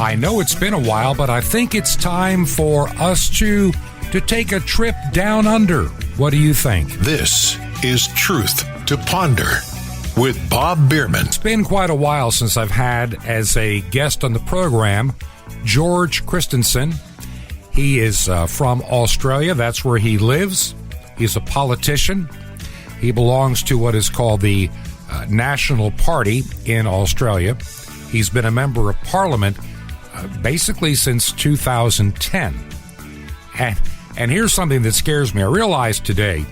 I know it's been a while, but I think it's time for us to take a trip down under. What do you think? This is Truth to Ponder with Bob Bierman. It's been quite a while since I've had as a guest on the program George Christensen. He is from Australia. That's where he lives. He's a politician. He belongs to what is called the National Party in Australia. He's been a member of Parliament basically since 2010. And here's something that scares me. I realized today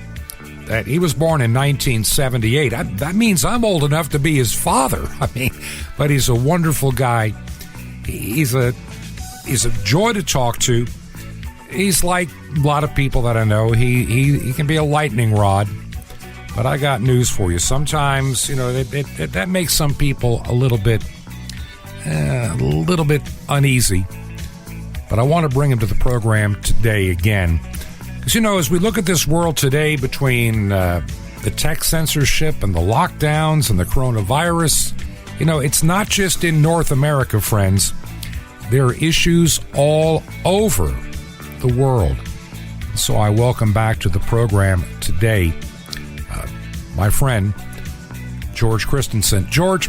that he was born in 1978. That means I'm old enough to be his father. But he's a wonderful guy. He's a joy to talk to. He's like a lot of people that I know. He can be a lightning rod. But I got news for you. Sometimes, that makes some people a little bit uneasy. But I want to bring him to the program today again. Because, as we look at this world today between the tech censorship and the lockdowns and the coronavirus, it's not just in North America, friends. There are issues all over the world. So I welcome back to the program today my friend, George Christensen. George,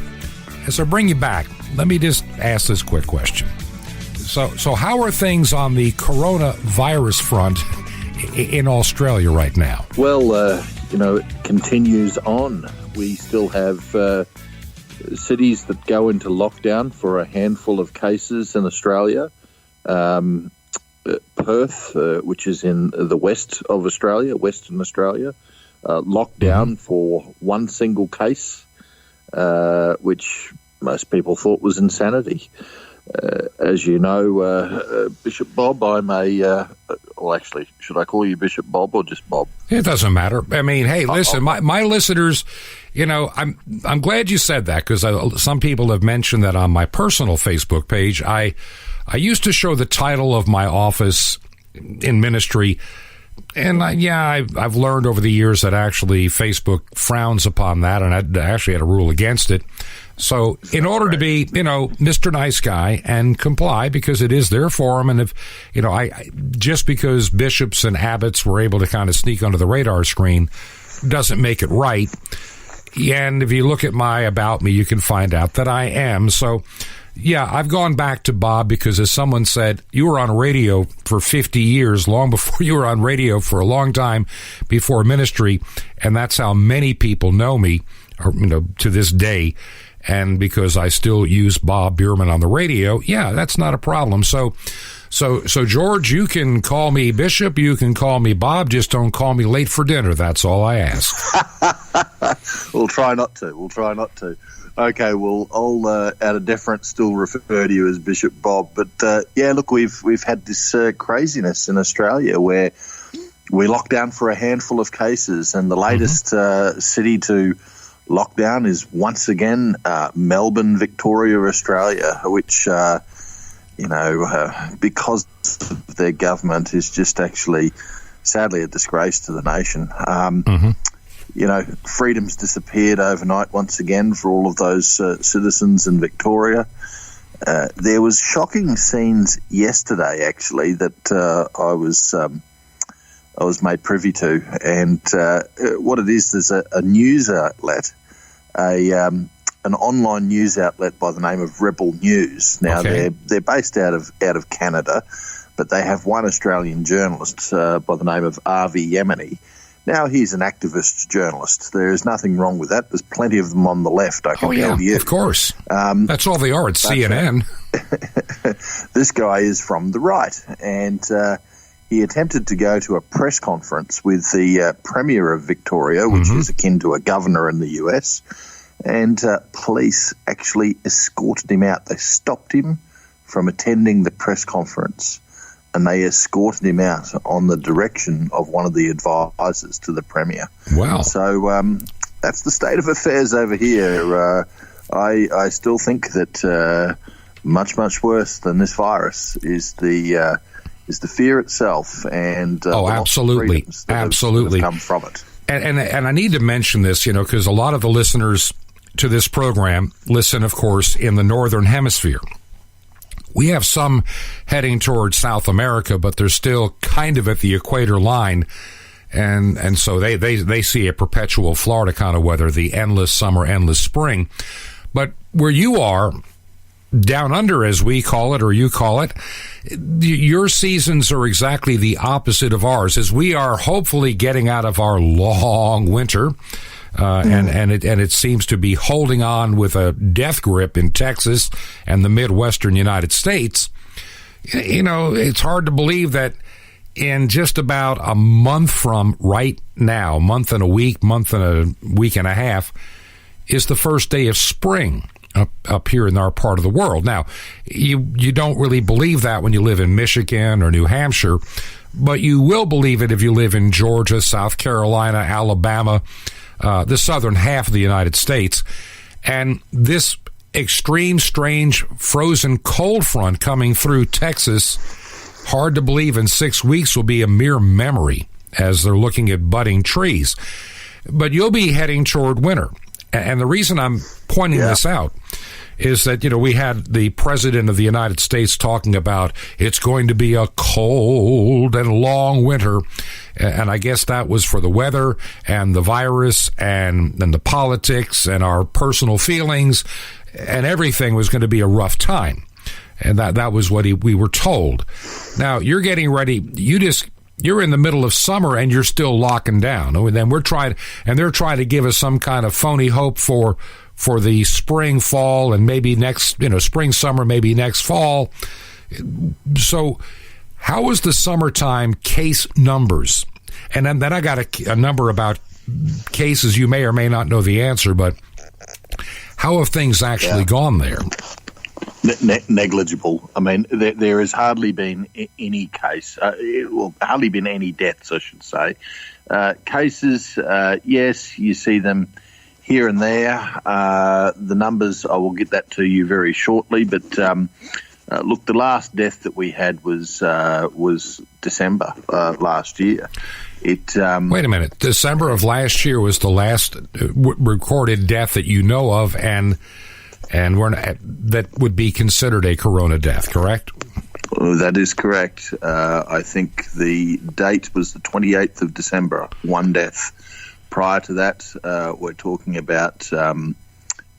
as I bring you back, let me just ask this quick question. So how are things on the coronavirus front in Australia right now? Well, it continues on. We still have cities that go into lockdown for a handful of cases in Australia. Perth, which is in the west of Australia, Western Australia, locked down for one single case, which most people thought was insanity. As you know, Bishop Bob, I'm actually, should I call you Bishop Bob or just Bob? It doesn't matter. Hey, listen, my listeners, I'm glad you said that, because some people have mentioned that on my personal Facebook page. I used to show the title of my office in ministry, and I've learned over the years that actually Facebook frowns upon that, and I actually had a rule against it. So in order to be, Mr. Nice Guy and comply, because it is their forum, and if, just because bishops and abbots were able to kind of sneak under the radar screen doesn't make it right. And if you look at my About Me, you can find out that I am. So, I've gone back to Bob because, as someone said, you were on radio for 50 years, long before you were on radio for a long time before ministry, and that's how many people know me, or, to this day. And because I still use Bob Bierman on the radio, that's not a problem. So George, you can call me Bishop, you can call me Bob, just don't call me late for dinner. That's all I ask. We'll try not to. Okay, well, I'll, out of deference, still refer to you as Bishop Bob. But, look, we've had this craziness in Australia where we locked down for a handful of cases, and the latest city to lockdown is once again Melbourne, Victoria, Australia, which, because of their government is just actually, sadly, a disgrace to the nation. Freedom's disappeared overnight once again for all of those citizens in Victoria. There was shocking scenes yesterday, actually, that I was made privy to, and what it is, there's a news outlet, an online news outlet by the name of Rebel News. Now they're based out of Canada, but they have one Australian journalist by the name of R.V. Yemeni. Now, he's an activist journalist. There is nothing wrong with that. There's plenty of them on the left, I can tell you. Of course. That's all they are at CNN. This guy is from the right, and he attempted to go to a press conference with the Premier of Victoria, which is akin to a governor in the US, and police actually escorted him out. They stopped him from attending the press conference, and they escorted him out on the direction of one of the advisors to the Premier. Wow. So that's the state of affairs over here. I still think that much worse than this virus is the fear itself, and absolutely, that have come from it. And I need to mention this, because a lot of the listeners to this program listen, of course, in the Northern Hemisphere, We have some heading towards South America, but they're still kind of at the equator line. And so they see a perpetual Florida kind of weather, the endless summer, endless spring. But where you are, down under, as we call it, or you call it, your seasons are exactly the opposite of ours, as we are hopefully getting out of our long winter. And it seems to be holding on with a death grip in Texas and the Midwestern United States. You know, it's hard to believe that in just about a month from right now, month and a week and a half, is the first day of spring up here in our part of the world. Now, you don't really believe that when you live in Michigan or New Hampshire, but you will believe it if you live in Georgia, South Carolina, Alabama, the southern half of the United States. And this extreme, strange, frozen cold front coming through Texas, hard to believe in 6 weeks will be a mere memory as they're looking at budding trees. But you'll be heading toward winter. And the reason I'm pointing this out is that, you know, we had the President of the United States talking about it's going to be a cold and long winter. And I guess that was for the weather and the virus and the politics and our personal feelings, and everything was going to be a rough time. And that was what we were told. Now, you're getting ready. You're in the middle of summer and you're still locking down. And then they're trying to give us some kind of phony hope for the spring, fall, and maybe next, spring, summer, maybe next fall. So how is the summertime case numbers? And then I got a number about cases. You may or may not know the answer, but how have things actually gone there? Negligible. I mean, there has hardly been any case, hardly been any deaths, I should say. Cases, yes, you see them here and there. The numbers, I will get that to you very shortly. But look, the last death that we had was December last year. Wait a minute. December of last year was the last recorded death that you know of, and that would be considered a corona death, correct? That is correct. I think the date was the 28th of December, one death. Prior to that, we're talking about the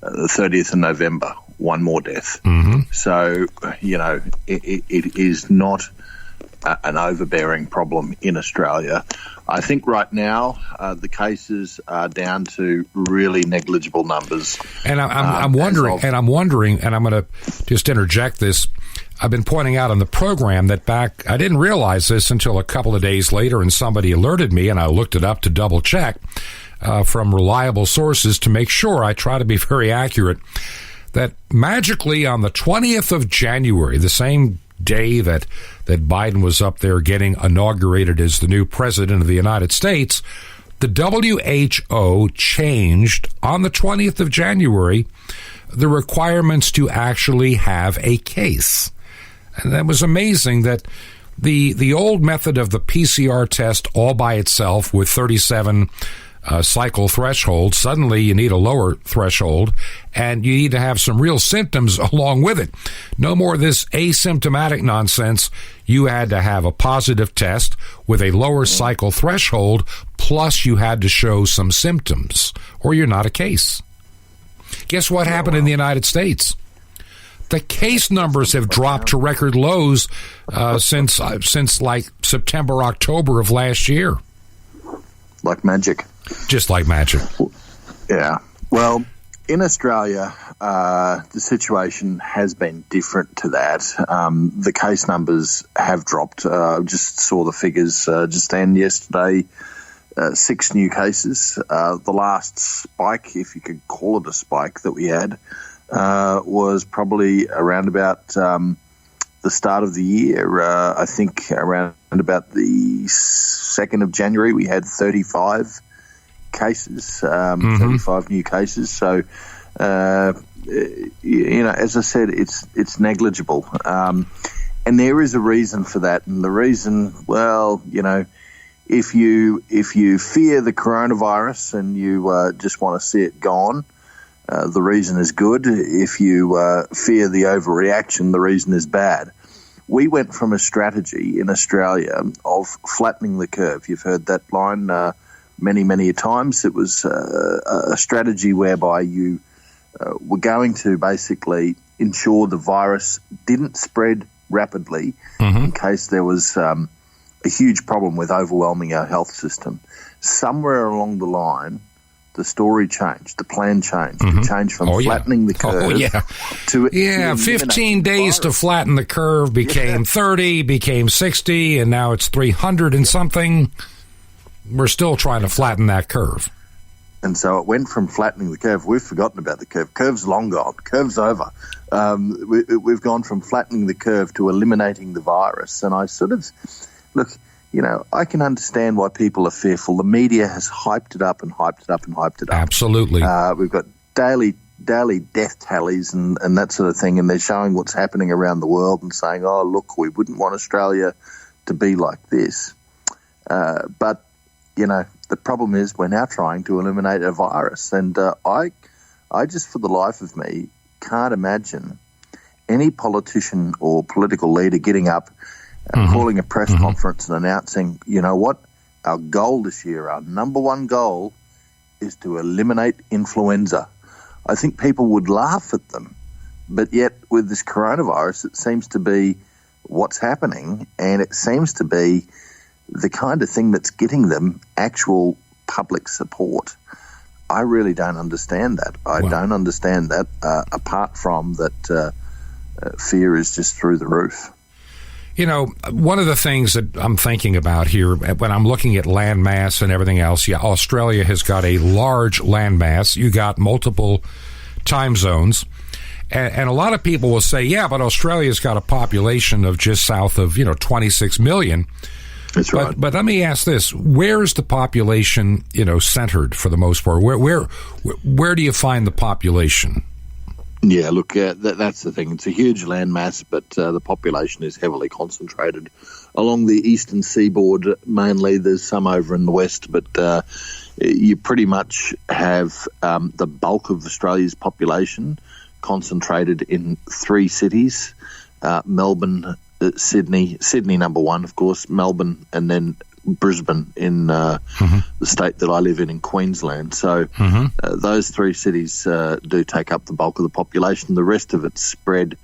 30th of November, one more death. Mm-hmm. So, it is not an overbearing problem in Australia. I think right now the cases are down to really negligible numbers. And I'm wondering, and I'm going to just interject this. I've been pointing out on the program that I didn't realize this until a couple of days later, and somebody alerted me, and I looked it up to double check from reliable sources to make sure. I try to be very accurate. That magically on the 20th of January, the same day that Biden was up there getting inaugurated as the new president of the United States, the WHO changed on the 20th of January the requirements to actually have a case. And that was amazing that the old method of the PCR test all by itself with 37 cycle threshold, suddenly you need a lower threshold, and you need to have some real symptoms along with it. No more of this asymptomatic nonsense. You had to have a positive test with a lower cycle threshold, plus you had to show some symptoms, or you're not a case. Guess what happened in the United States? The case numbers have dropped to record lows since like September, October of last year. Like magic. Just like magic. Yeah. Well, in Australia, the situation has been different to that. The case numbers have dropped. Just saw the figures just then yesterday. 6 new cases. The last spike, if you could call it a spike, that we had was probably around about the start of the year. I think around about the 2nd of January, we had 35 cases, 35 new cases. So, as I said, it's negligible. And there is a reason for that. And the reason, if you fear the coronavirus and you just want to see it gone, the reason is good. If you fear the overreaction, the reason is bad. We went from a strategy in Australia of flattening the curve. You've heard that line many, many times. It was a strategy whereby you were going to basically ensure the virus didn't spread rapidly in case there was a huge problem with overwhelming our health system. Somewhere along the line, the story changed, the plan changed. It changed from flattening the curve to 15 days to flatten the curve became 30, became 60, and now it's 300 and something. We're still trying to flatten that curve. And so it went from flattening the curve. We've forgotten about the curve. Curve's long gone. Curve's over. We've gone from flattening the curve to eliminating the virus. And I sort of, look, I can understand why people are fearful. The media has hyped it up and hyped it up and hyped it up. Absolutely. We've got daily death tallies and that sort of thing, and they're showing what's happening around the world and saying, oh, look, we wouldn't want Australia to be like this. But, the problem is we're now trying to eliminate a virus. And I just, for the life of me, can't imagine any politician or political leader getting up calling a press conference and announcing, you know what, our goal this year, our number one goal is to eliminate influenza. I think people would laugh at them. But yet with this coronavirus, it seems to be what's happening, and it seems to be the kind of thing that's getting them actual public support. I really don't understand that. I don't understand that, apart from that fear is just through the roof. One of the things that I'm thinking about here when I'm looking at land mass and everything else, Australia has got a large land mass. You got multiple time zones. And a lot of people will say, but Australia's got a population of just south of, 26 million. That's right. But let me ask this: where is the population, centered for the most part? Where do you find the population? Yeah, look, that's the thing. It's a huge landmass, but the population is heavily concentrated along the eastern seaboard. Mainly, there's some over in the west, but you pretty much have the bulk of Australia's population concentrated in three cities: Melbourne, Sydney number one, of course, Melbourne, and then Brisbane in the state that I live in Queensland. So those three cities do take up the bulk of the population. The rest of it's spread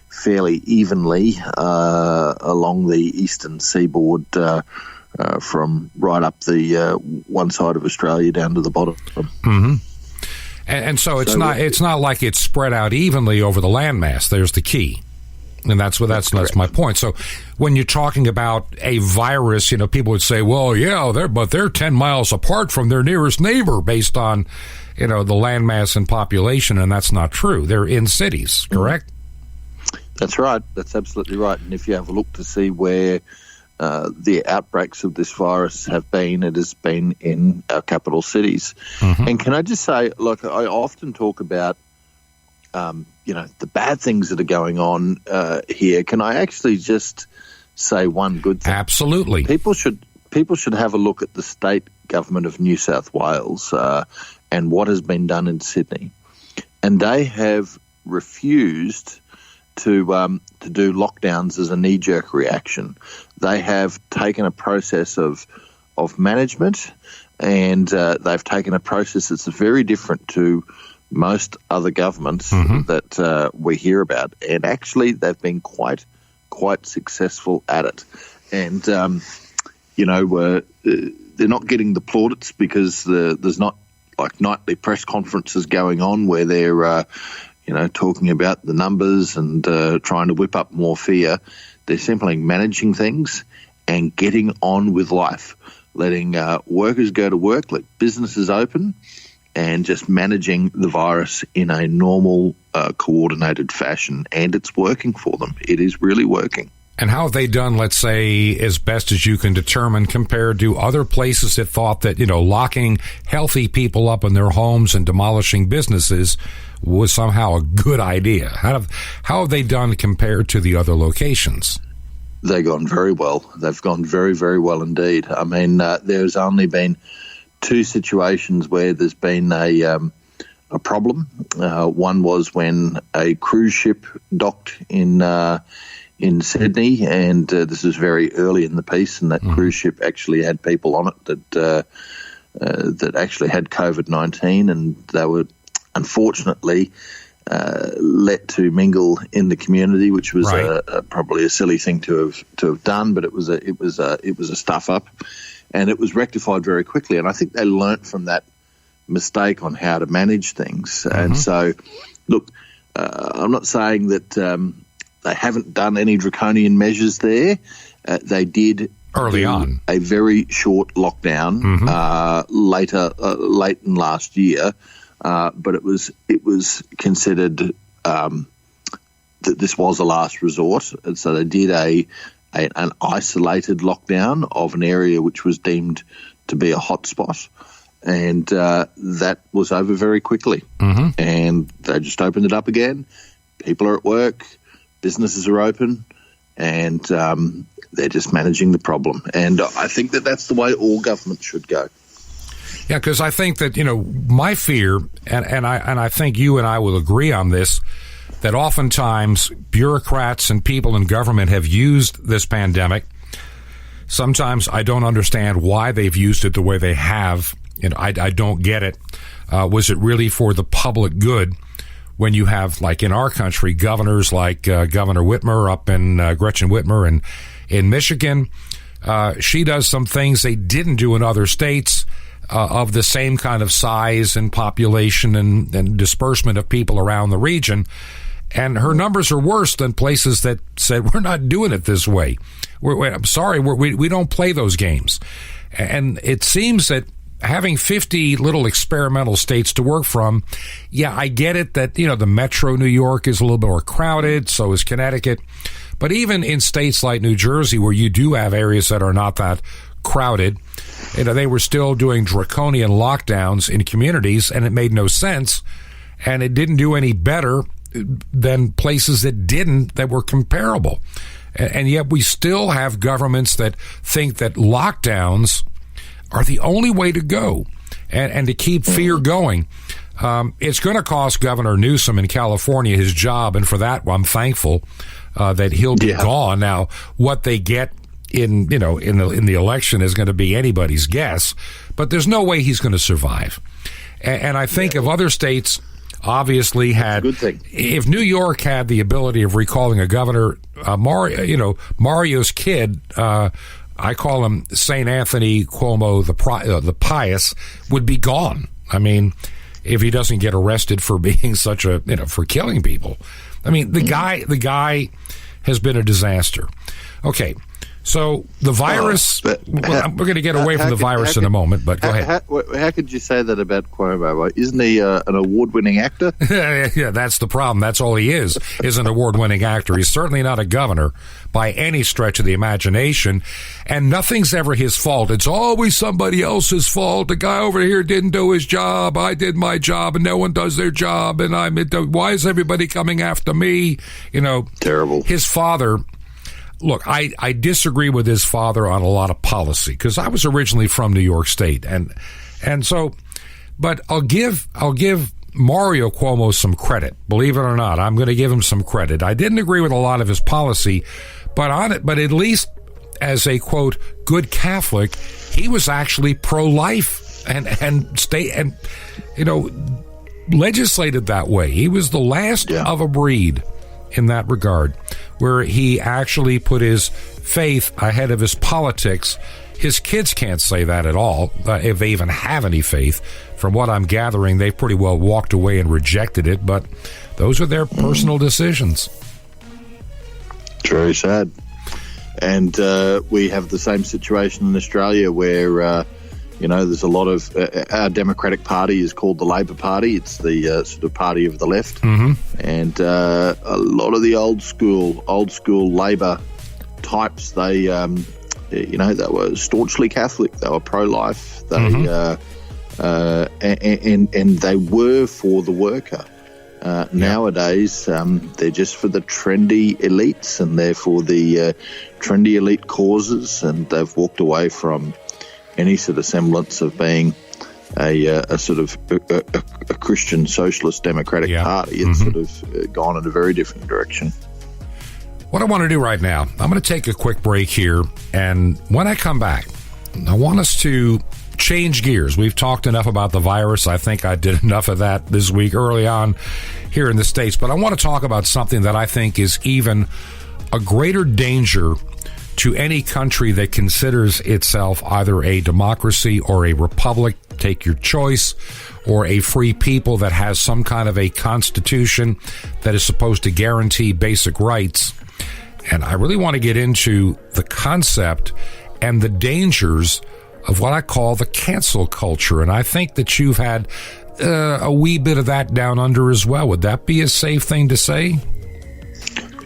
fairly evenly along the eastern seaboard from right up the one side of Australia down to the bottom. And so it's not like it's spread out evenly over the landmass. There's the key. And that's my point. So when you're talking about a virus, people would say, well, they're 10 miles apart from their nearest neighbor based on, the landmass and population, and that's not true. They're in cities, correct? That's right. That's absolutely right. And if you have a look to see where the outbreaks of this virus have been, it has been in our capital cities. And can I just say, look, I often talk about the bad things that are going on here. Can I actually just say one good thing? Absolutely. People should have a look at the state government of New South Wales and what has been done in Sydney. And they have refused to do lockdowns as a knee-jerk reaction. They have taken a process of management, and they've taken a process that's very different to most other governments that we hear about, and actually they've been quite successful at it. And they're not getting the plaudits because there's not like nightly press conferences going on where they're talking about the numbers and trying to whip up more fear. They're simply managing things and getting on with life, letting workers go to work, let businesses open, and just managing the virus in a normal, coordinated fashion. And it's working for them. It is really working. And how have they done, let's say, as best as you can determine, compared to other places that thought that, locking healthy people up in their homes and demolishing businesses was somehow a good idea? How have they done compared to the other locations? They've gone very well. They've gone very, very well indeed. I mean, there's only been two situations where there's been a a problem. One was when a cruise ship docked in Sydney, and this is very early in the piece, and that cruise ship actually had people on it that actually had COVID-19, and they were unfortunately let to mingle in the community, which was probably a silly thing to have done, but it was a stuff up, and it was rectified very quickly. And I think they learnt from that mistake on how to manage things. And so, look, I'm not saying that they haven't done any draconian measures there. They did early on a very short lockdown late in last year. But it was considered that this was a last resort, and so they did an isolated lockdown of an area which was deemed to be a hotspot, and that was over very quickly. And they just opened it up again. People are at work, businesses are open, and they're just managing the problem. And I think that that's the way all governments should go. Yeah, because I think that, my fear, and I think you and I will agree on this, that oftentimes bureaucrats and people in government have used this pandemic. Sometimes I don't understand why they've used it the way they have. I don't get it. Was it really for the public good when you have, like in our country, governors like Governor Whitmer up in Gretchen Whitmer in Michigan? She does some things they didn't do in other states. Of the same kind of size and population and disbursement of people around the region. And her numbers are worse than places that said, we're not doing it this way. I'm sorry, we don't play those games. And it seems that having 50 little experimental states to work from, yeah, I get it that, the metro New York is a little bit more crowded, so is Connecticut. But even in states like New Jersey, where you do have areas that are not that crowded, they were still doing draconian lockdowns in communities, and it made no sense, and it didn't do any better than places that were comparable. And yet we still have governments that think that lockdowns are the only way to go and to keep fear going. It's going to cost Governor Newsom in California his job, and for that I'm thankful that he'll be gone. Now, what they get in the election is going to be anybody's guess, but there's no way he's going to survive. And I think if other states obviously had, if New York had the ability of recalling a governor, Mario's kid, I call him St. Anthony Cuomo, the pious, would be gone. I mean, if he doesn't get arrested for being such for killing people. I mean, the guy has been a disaster. Okay. So the virus, we're going to get away from the virus in a moment, but go ahead. How could you say that about Cuomo? Isn't he an award-winning actor? Yeah, that's the problem. That's all he is an award-winning actor. He's certainly not a governor by any stretch of the imagination, and nothing's ever his fault. It's always somebody else's fault. The guy over here didn't do his job. I did my job, and no one does their job, and why is everybody coming after me? Terrible. His father... Look, I disagree with his father on a lot of policy because I was originally from New York State, and so, but I'll give Mario Cuomo some credit. Believe it or not, I'm going to give him some credit. I didn't agree with a lot of his policy, but at least as a quote good Catholic, he was actually pro-life and legislated that way. He was the last of a breed in that regard, where he actually put his faith ahead of his politics. His kids can't say that at all, if they even have any faith. From what I'm gathering, they pretty well walked away and rejected it, but those are their personal decisions. It's very sad. And we have the same situation in Australia where, there's a lot of our Democratic Party is called the Labor Party. It's the sort of party of the left, and a lot of the old school Labor types. They were staunchly Catholic. They were pro-life. They and they were for the worker. Nowadays, they're just for the trendy elites, and they're for the trendy elite causes, and they've walked away from any sort of semblance of being a sort of a Christian socialist democratic party. It's sort of gone in a very different direction. What I want to do right now, I'm going to take a quick break here, and when I come back, I want us to change gears. We've talked enough about the virus. I think I did enough of that this week early on here in the States, but I want to talk about something that I think is even a greater danger to any country that considers itself either a democracy or a republic, take your choice, or a free people that has some kind of a constitution that is supposed to guarantee basic rights. And I really want to get into the concept and the dangers of what I call the cancel culture. And I think that you've had a wee bit of that down under as well. Would that be a safe thing to say?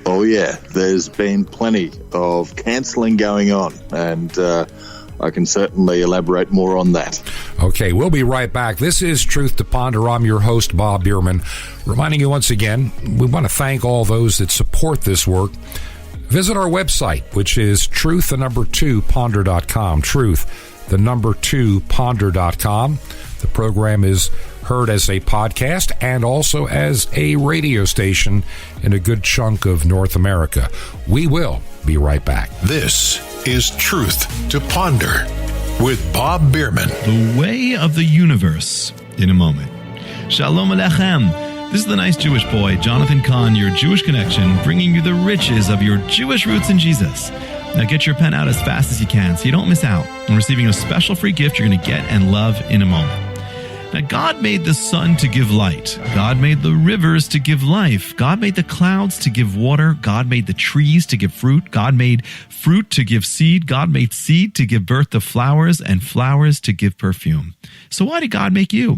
Oh, yeah. There's been plenty of cancelling going on, and I can certainly elaborate more on that. Okay, we'll be right back. This is Truth to Ponder. I'm your host, Bob Bierman. Reminding you once again, we want to thank all those that support this work. Visit our website, which is truth2ponder.com. Truth2ponder.com. The program is heard as a podcast and also as a radio station in a good chunk of North America. We will be right back. This is Truth to Ponder with Bob Bierman. The way of the universe in a moment. Shalom Aleichem. This is the nice Jewish boy, Jonathan Kahn, your Jewish connection, bringing you the riches of your Jewish roots in Jesus. Now get your pen out as fast as you can so you don't miss out on receiving a special free gift you're going to get and love in a moment. Now, God made the sun to give light. God made the rivers to give life. God made the clouds to give water. God made the trees to give fruit. God made fruit to give seed. God made seed to give birth to flowers and flowers to give perfume. So why did God make you?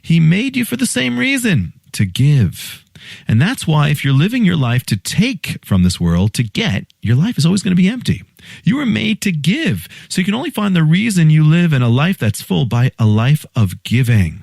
He made you for the same reason, to give. And that's why if you're living your life to take from this world, to get, your life is always going to be empty. You were made to give. So you can only find the reason you live in a life that's full by a life of giving.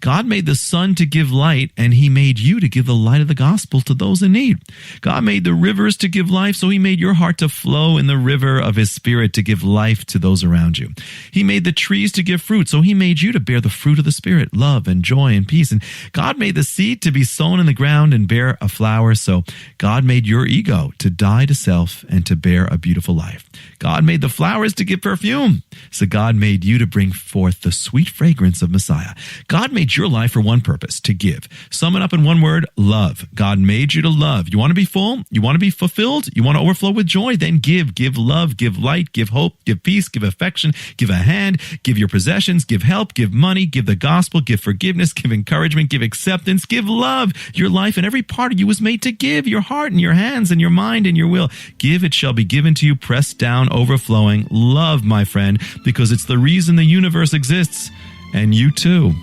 God made the sun to give light, and he made you to give the light of the gospel to those in need. God made the rivers to give life, so he made your heart to flow in the river of his spirit to give life to those around you. He made the trees to give fruit, so he made you to bear the fruit of the spirit, love and joy and peace. And God made the seed to be sown in the ground and bear a flower, so God made your ego to die to self and to bear a beautiful life. God made the flowers to give perfume, so God made you to bring forth the sweet fragrance of Messiah. God made your life for one purpose, to give. Sum it up in one word, love. God made you to love. You want to be full? You want to be fulfilled? You want to overflow with joy? Then give. Give love, give light, give hope, give peace, give affection, give a hand, give your possessions, give help, give money, give the gospel, give forgiveness, give encouragement, give acceptance, give love. Your life and every part of you was made to give. Your heart and your hands and your mind and your will. Give, it shall be given to you, pressed down, overflowing. Love, my friend, because it's the reason the universe exists. And you too.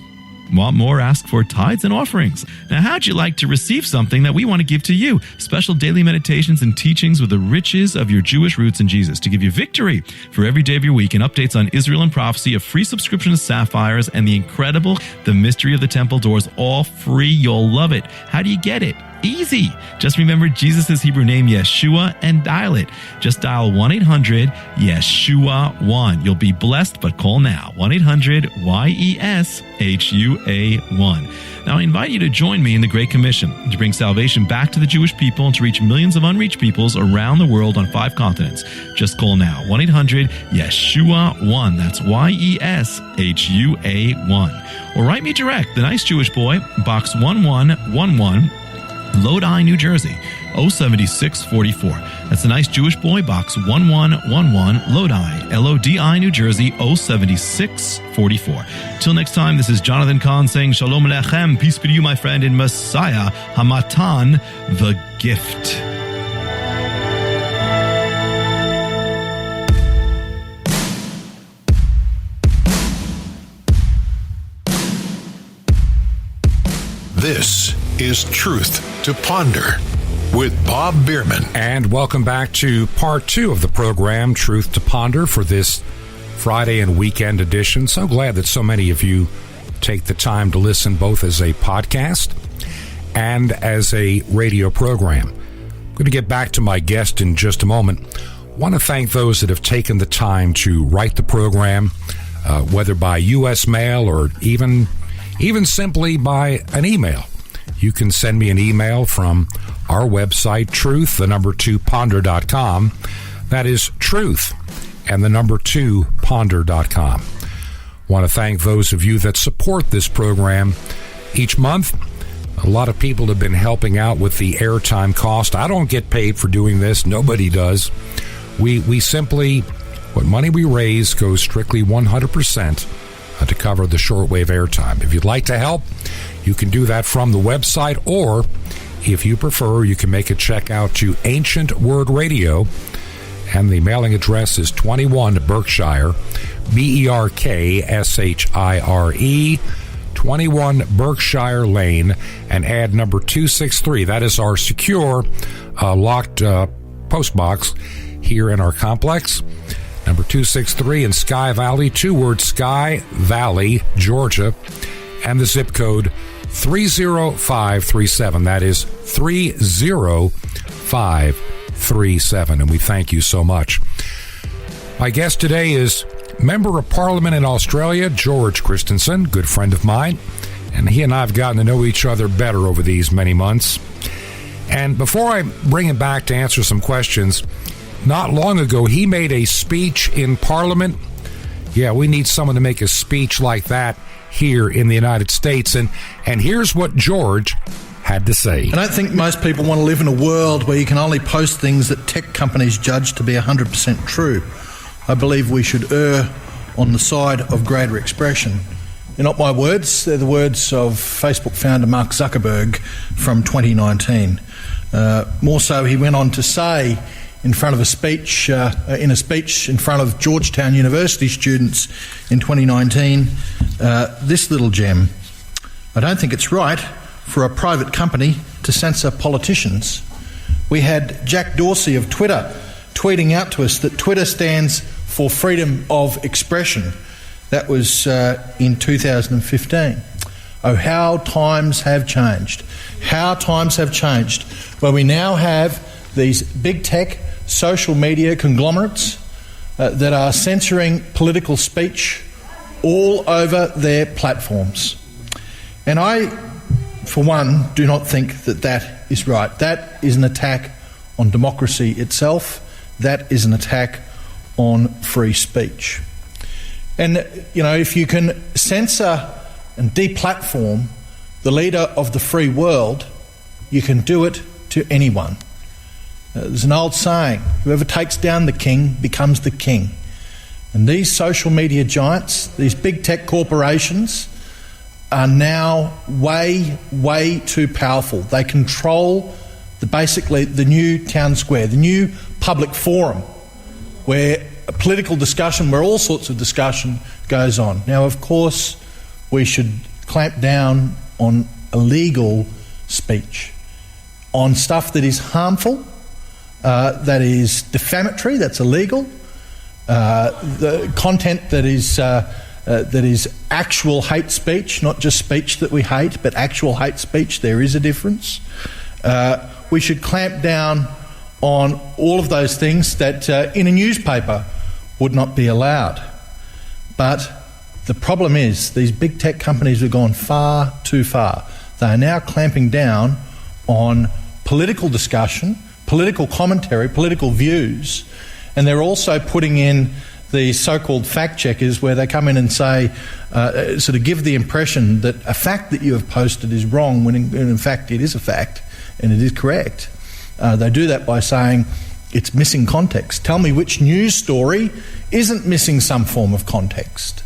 Want more? Ask for tithes and offerings. Now, how'd you like to receive something that we want to give to you? Special daily meditations and teachings with the riches of your Jewish roots in Jesus to give you victory for every day of your week, and updates on Israel and prophecy, a free subscription to Sapphires, and the incredible The Mystery of the Temple Doors, all free. You'll love it. How do you get it? Easy. Just remember Jesus' Hebrew name, Yeshua, and dial it. Just dial 1-800-YESHUA-1. You'll be blessed, but call now. 1-800-YESHUA-1. Now, I invite you to join me in the Great Commission to bring salvation back to the Jewish people and to reach millions of unreached peoples around the world on 5 continents. Just call now. 1-800-YESHUA-1. That's YESHUA-1. Or write me direct, The Nice Jewish Boy, Box 1111, Lodi, New Jersey, 07644. That's The Nice Jewish Boy, Box 1111, Lodi, Lodi, New Jersey, 07644. Till next time, this is Jonathan Kahn saying Shalom Aleichem, peace be to you, my friend, in Messiah, Hamatan, the gift. This is Truth to Ponder with Bob Bierman. And welcome back to part 2 of the program, Truth to Ponder, for this Friday and weekend edition. So glad that so many of you take the time to listen both as a podcast and as a radio program. I'm going to get back to my guest in just a moment. I want to thank those that have taken the time to write the program, whether by U.S. mail or even simply by an email. You can send me an email from our website, truth2ponder.com. That is truth and 2ponder.com. Want to thank those of you that support this program each month. A lot of people have been helping out with the airtime cost. I don't get paid for doing this. Nobody does. We simply, what money we raise goes strictly 100% to cover the shortwave airtime. If you'd like to help, you can do that from the website, or if you prefer, you can make a check out to Ancient Word Radio, and the mailing address is 21 Berkshire, Berkshire, 21 Berkshire Lane, and add number 263. That is our secure locked post box here in our complex. Number 263 in Sky Valley, 2 words Sky Valley, Georgia, and the zip code 30537. That is 30537, and we thank you so much. My guest today is Member of Parliament in Australia, George Christensen, good friend of mine, and he and I have gotten to know each other better over these many months. And before I bring him back to answer some questions, not long ago, he made a speech in Parliament. Yeah, we need someone to make a speech like that here in the United States. And here's what George had to say. I don't think most people want to live in a world where you can only post things that tech companies judge to be 100% true. I believe we should err on the side of greater expression. They're not my words, they're the words of Facebook founder Mark Zuckerberg from 2019. More so, he went on to say in front of a speech in front of Georgetown University students in 2019, this little gem: I don't think it's right for a private company to censor politicians. We had Jack Dorsey of Twitter tweeting out to us that Twitter stands for freedom of expression. That was in 2015. Oh, how times have changed. How times have changed, where we now have these big tech social media conglomerates that are censoring political speech all over their platforms. And I, for one, do not think that that is right. That is an attack on democracy itself. That is an attack on free speech. And, you know, if you can censor and deplatform the leader of the free world, you can do it to anyone. There's an old saying, whoever takes down the king becomes the king. And these social media giants, these big tech corporations, are now way, way too powerful. They control basically the new town square, the new public forum, where a political discussion, where all sorts of discussion goes on. Now, of course, we should clamp down on illegal speech, on stuff that is harmful, that is defamatory, that's illegal, the content that is actual hate speech, not just speech that we hate, but actual hate speech. There is a difference. We should clamp down on all of those things that in a newspaper would not be allowed. But the problem is these big tech companies have gone far too far. They are now clamping down on political discussion, political commentary, political views, and they're also putting in the so-called fact checkers, where they come in and say, sort of give the impression that a fact that you have posted is wrong, when in fact it is a fact and it is correct. They do that by saying it's missing context. Tell me which news story isn't missing some form of context.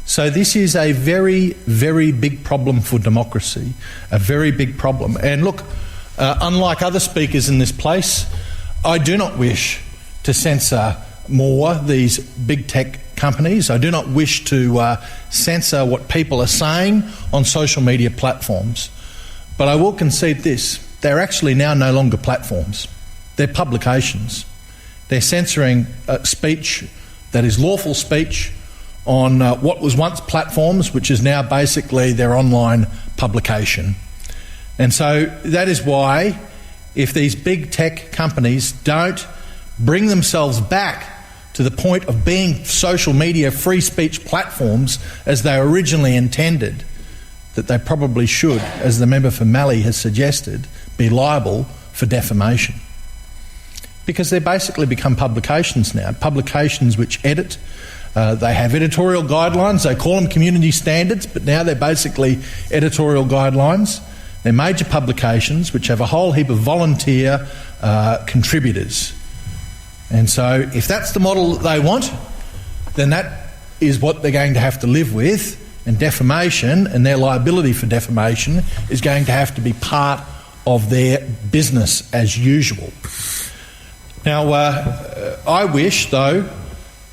So this is a very, very big problem for democracy, a very big problem. And look, unlike other speakers in this place, I do not wish to censor more these big tech companies. I do not wish to censor what people are saying on social media platforms. But I will concede this: they're actually now no longer platforms. They're publications. They're censoring speech that is lawful speech on what was once platforms, which is now basically their online publication. And so that is why, if these big tech companies don't bring themselves back to the point of being social media free speech platforms as they originally intended, that they probably should, as the member for Mallee has suggested, be liable for defamation. Because they've basically become publications now, publications which edit. They have editorial guidelines. They call them community standards, but now they're basically editorial guidelines. They're major publications which have a whole heap of volunteer contributors. And so if that's the model that they want, then that is what they're going to have to live with, and defamation and their liability for defamation is going to have to be part of their business as usual. Now, I wish, though,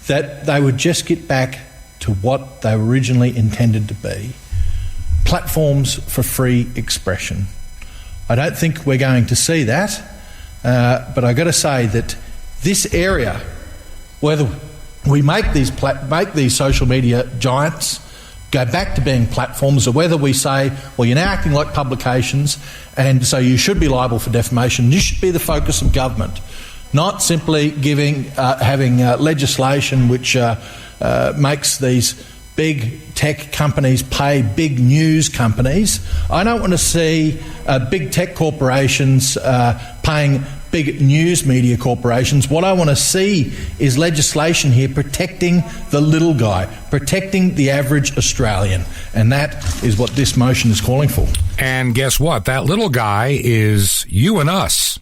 that they would just get back to what they were originally intended to be, platforms for free expression. I don't think we're going to see that, but I've got to say that this area, whether we make these social media giants go back to being platforms, or whether we say, well, you're now acting like publications and so you should be liable for defamation, this should be the focus of government, not simply having legislation which makes these big tech companies pay big news companies. I don't want to see big tech corporations paying big news media corporations. What I want to see is legislation here protecting the little guy, protecting the average Australian. And that is what this motion is calling for. And guess what? That little guy is you and us,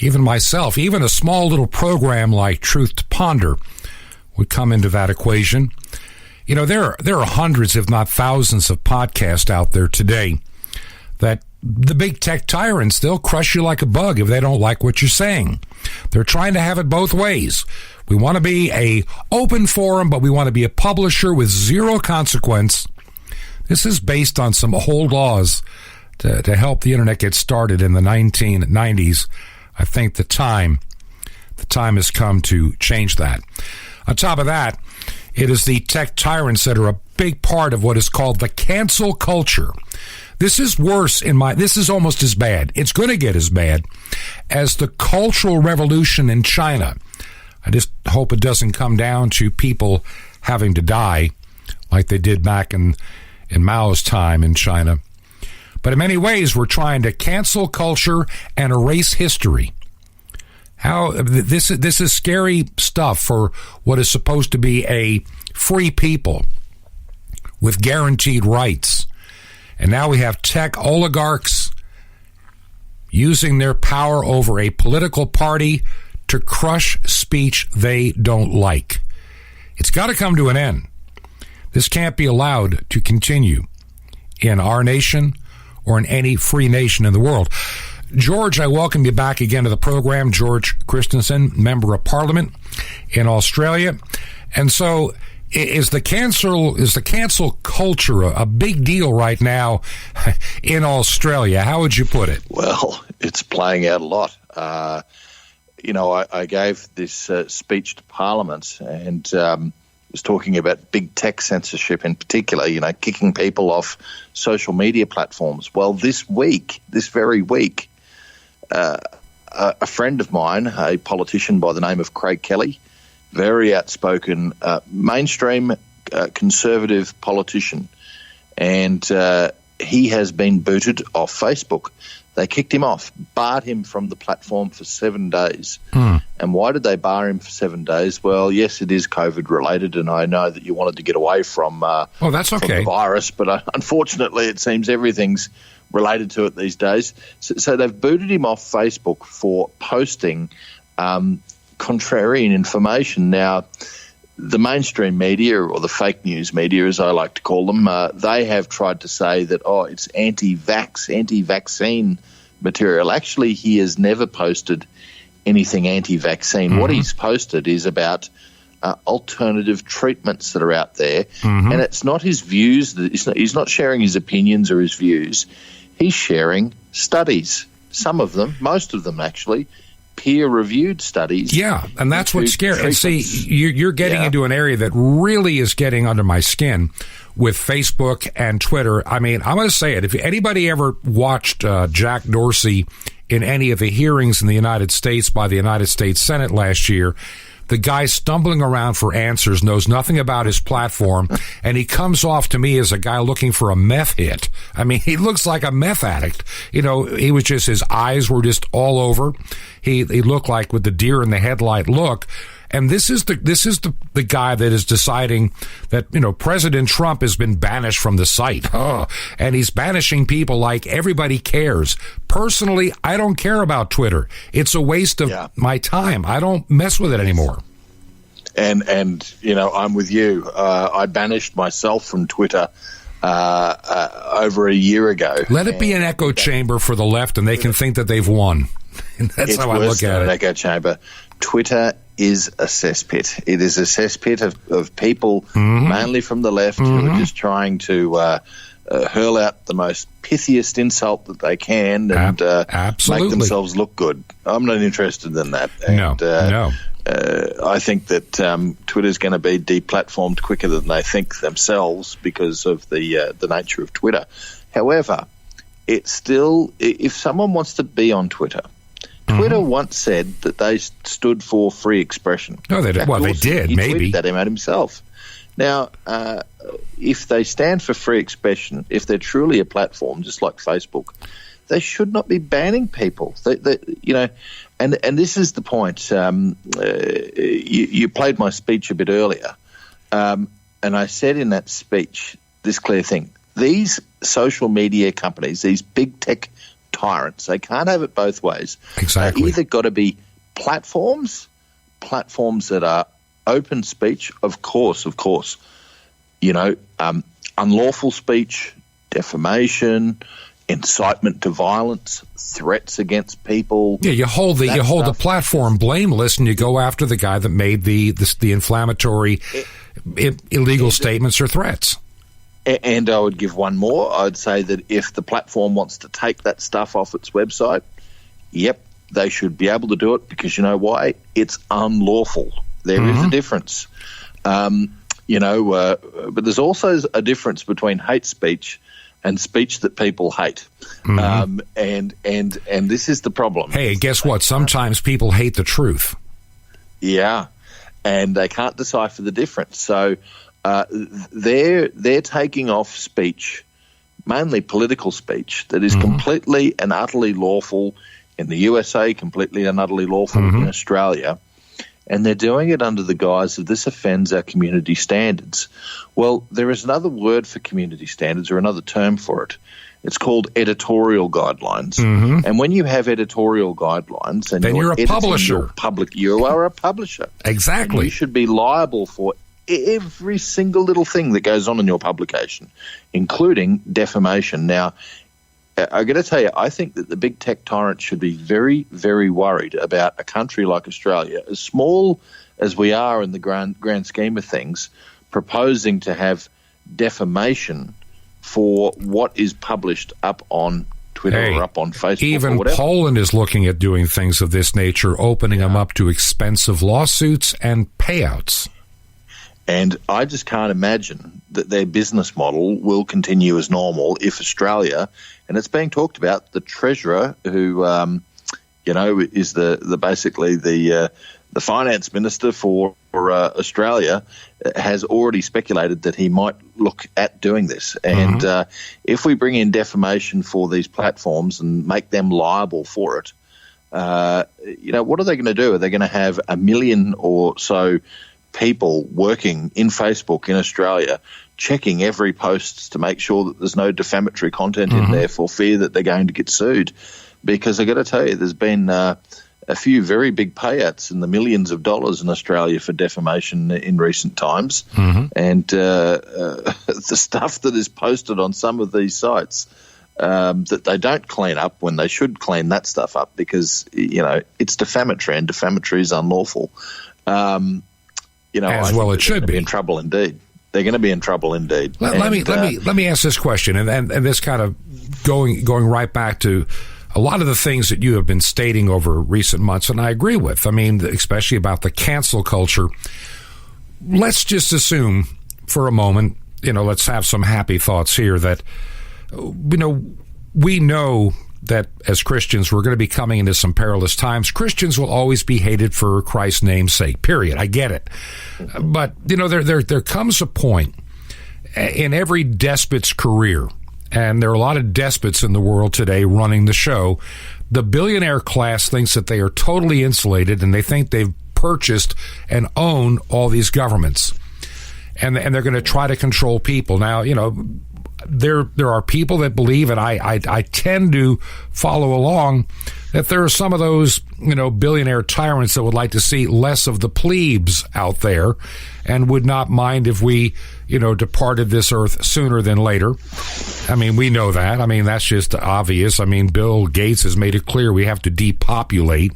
even myself. Even a small little program like Truth to Ponder would come into that equation. You know, there are hundreds, if not thousands, of podcasts out there today that the big tech tyrants, they'll crush you like a bug if they don't like what you're saying. They're trying to have it both ways. We want to be a open forum, but we want to be a publisher with zero consequence. This is based on some old laws to help the internet get started in the 1990s. I think the time has come to change that. On top of that, it is the tech tyrants that are a big part of what is called the cancel culture. This is worse this is almost as bad. It's going to get as bad as the Cultural Revolution in China. I just hope it doesn't come down to people having to die like they did back in Mao's time in China. But in many ways, we're trying to cancel culture and erase history. This is scary stuff for what is supposed to be a free people with guaranteed rights. And now we have tech oligarchs using their power over a political party to crush speech they don't like. It's got to come to an end. This can't be allowed to continue in our nation or in any free nation in the world. George, I welcome you back again to the program. George Christensen, Member of Parliament in Australia. And so is the cancel culture a big deal right now in Australia? How would you put it? Well, it's playing out a lot. I gave this speech to Parliament and was talking about big tech censorship in particular, kicking people off social media platforms. Well, this very week, a friend of mine, a politician by the name of Craig Kelly, very outspoken, mainstream conservative politician, and he has been booted off Facebook. They kicked him off, barred him from the platform for 7 days. And why did they bar him for 7 days? Well, yes, it is COVID-related, and I know that you wanted to get away from, that's okay. from the virus, but unfortunately it seems everything's related to it these days. So they've booted him off Facebook for posting contrarian information. Now, the mainstream media, or the fake news media, as I like to call them, they have tried to say that, it's anti-vaccine material. Actually, he has never posted anything anti-vaccine. Mm-hmm. What he's posted is about alternative treatments that are out there, and it's not his views. He's not sharing his opinions or his views. He's sharing studies, some of them, most of them actually, peer-reviewed studies. Yeah, and that's what's scary. And see, you're getting into an area that really is getting under my skin with Facebook and Twitter. I mean, I'm going to say it. If anybody ever watched Jack Dorsey in any of the hearings in the United States by the United States Senate last year, the guy stumbling around for answers, knows nothing about his platform, and he comes off to me as a guy looking for a meth hit. I mean, he looks like a meth addict. You know, he was just, his eyes were just all over. He looked like with the deer in the headlight look. And this is the guy that is deciding that, you know, President Trump has been banished from the site. Oh, and he's banishing people like everybody cares. Personally, I don't care about Twitter. It's a waste of my time. I don't mess with it anymore. And you know, I'm with you. I banished myself from Twitter over a year ago. Let it be an echo chamber for the left, and they can think that they've won. That's how I look at it. An echo chamber. Twitter is a cesspit. It is a cesspit of people, mainly from the left, who are just trying to hurl out the most pithiest insult that they can and make themselves look good. I'm not interested in that. And, no. I think that Twitter's going to be deplatformed quicker than they think themselves because of the nature of Twitter. However, it's still, if someone wants to be on Twitter, Twitter once said that they stood for free expression. No, they did. Well, they did, he maybe. Tweeted that out himself. Now, if they stand for free expression, if they're truly a platform, just like Facebook, they should not be banning people. You know, and this is the point. You played my speech a bit earlier, and I said in that speech this clear thing. These social media companies, these big tech tyrants, they can't have it both ways. Exactly. They either got to be platforms that are open speech, of course, you know, unlawful speech, defamation, incitement to violence, threats against people. Yeah, you hold the platform blameless, and you go after the guy that made the inflammatory, illegal statements or threats. And I would give one more. I'd say that if the platform wants to take that stuff off its website, they should be able to do it, because you know why? It's unlawful. There is a difference. You know, but there's also a difference between hate speech and speech that people hate. And this is the problem. Hey, guess what? Sometimes people hate the truth. Yeah, and they can't decipher the difference. So they're taking off speech, mainly political speech, that is completely and utterly lawful in the USA, completely and utterly lawful in Australia, and they're doing it under the guise of this offends our community standards. Well, there is another word for community standards, or another term for it. It's called editorial guidelines. And when you have editorial guidelines, and then you're a publisher. You are a publisher. Exactly. And you should be liable for every single little thing that goes on in your publication, including defamation. Now, I got to tell you, I think that the big tech tyrants should be very, very worried about a country like Australia, as small as we are in the grand scheme of things, proposing to have defamation for what is published up on Twitter or up on Facebook. Even or whatever. Poland is looking at doing things of this nature, opening them up to expensive lawsuits and payouts. And I just can't imagine that their business model will continue as normal if Australia, and it's being talked about, the Treasurer, who you know, is basically the finance minister for Australia, has already speculated that he might look at doing this. And if we bring in defamation for these platforms and make them liable for it, you know, what are they going to do? Are they going to have 1 million or so people working in Facebook in Australia, checking every post to make sure that there's no defamatory content in there, for fear that they're going to get sued? Because I got to tell you, there's been a few very big payouts in the millions of dollars in Australia for defamation in recent times, and the stuff that is posted on some of these sites that they don't clean up when they should clean that stuff up, because you know it's defamatory, and defamatory is unlawful. You know, as well it should be in trouble indeed. They're going to be in trouble indeed. Let me ask this question, and this kind of going right back to a lot of the things that you have been stating over recent months, and I agree with. I mean, especially about the cancel culture. Let's just assume for a moment, you know, let's have some happy thoughts here that, you know, we know that as Christians we're going to be coming into some perilous times. Christians will always be hated for Christ's name's sake, period. I get it. But, there comes a point in every despot's career, and there are a lot of despots in the world today running the show. The billionaire class thinks that they are totally insulated, and they think they've purchased and own all these governments. And they're going to try to control people. Now, there are people that believe, and I tend to follow along, that there are some of those, billionaire tyrants that would like to see less of the plebes out there and would not mind if we, departed this earth sooner than later. I mean, we know that. I mean, that's just obvious. I mean, Bill Gates has made it clear we have to depopulate,